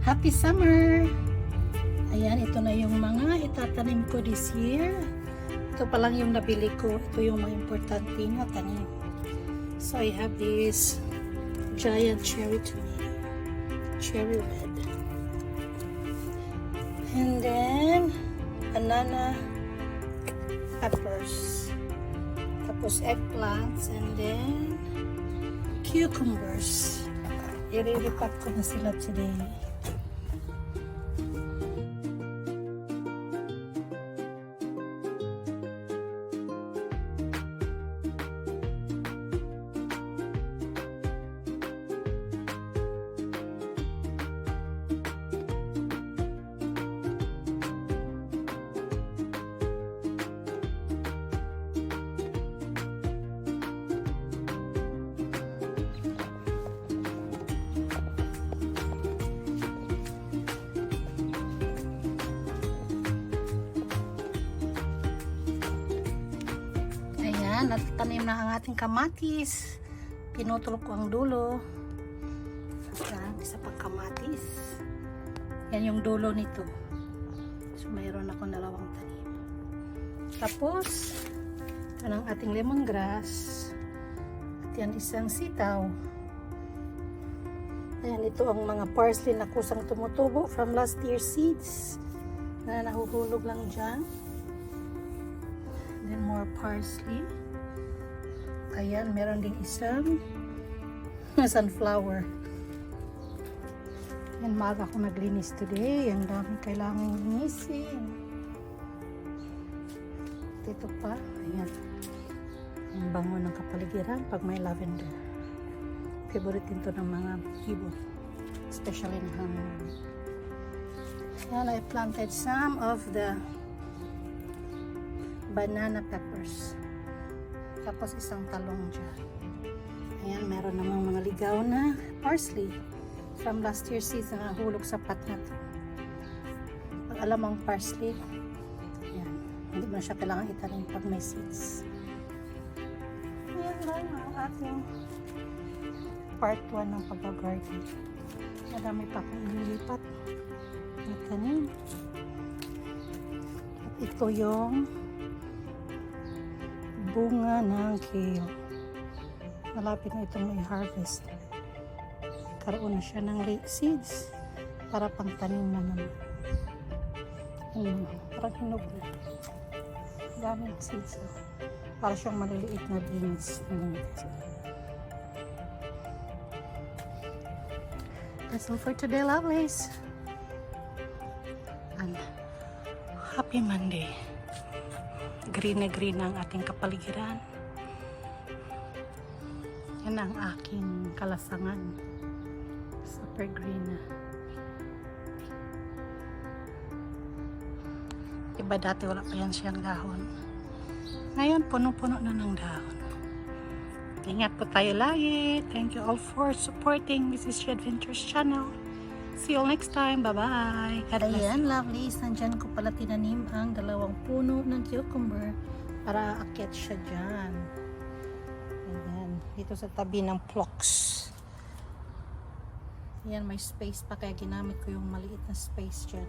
Happy summer! Ayan, ito na yung mga itatanim ko this year. Ito pa lang yung nabili ko. Ito yung mga importante na tanim. So I have this giant cherry tomato. Cherry red. And then, banana peppers. Tapos eggplants. And then, cucumbers. I-re-repot ko na sila today. Natanim na ang ating kamatis. Pinutol ko ang dulo. Ayan, isa pang kamatis. Yan yung dulo nito. So mayroon ako 2 tanim. Tapos ito ang ating lemongrass. At yan isang sitaw. Ayan, ito ang mga parsley na kusang tumutubo from last year's seeds na nahuhulog lang dyan. Then more parsley. Ayan, meron ding isang sunflower. Yan, maaga ako naglinis today. Ang dami kailangan linisin. Ito pa. Ayan. Ang bango ng kapaligiran pag may lavender. Favorite din to ng mga ibon. Especially ng hangin. Ayan, I planted some of the banana peppers. Tapos isang talong dyan. Ayan, meron namang mga ligaw na parsley from last year's season na hulog sa pot na to. Pag alam ang parsley, ayan, hindi mo na siya kailangan itanim pag may seeds. Ayan lang ang ating part 1 ng pag-garden. Madami pa akong inilipat na tanim. At ito yung bunga ng kale. Malapit na itong i-harvest. Karoon na siya ng late seeds para pang tanim na naman. Parang hinog na. Daming seeds. Para siyang maliliit na beans. That's all for today, lovelies. And happy Monday. Green na green ang ating kapaligiran. Yan ang aking kalasangan. Super green na. Iba dati wala pa yan siyang dahon. Ngayon puno-puno na ng dahon. Ingat po tayo lagi. Thank you all for supporting Mrs. She Adventures channel. See you all next time. Bye-bye. Ayan, lovelies. Nandyan ko pala tinanim ang 2 puno ng cucumber para aakyat siya dyan. Ayan. Dito sa tabi ng phlox. Ayan, may space pa kaya ginamit ko yung maliit na space dyan.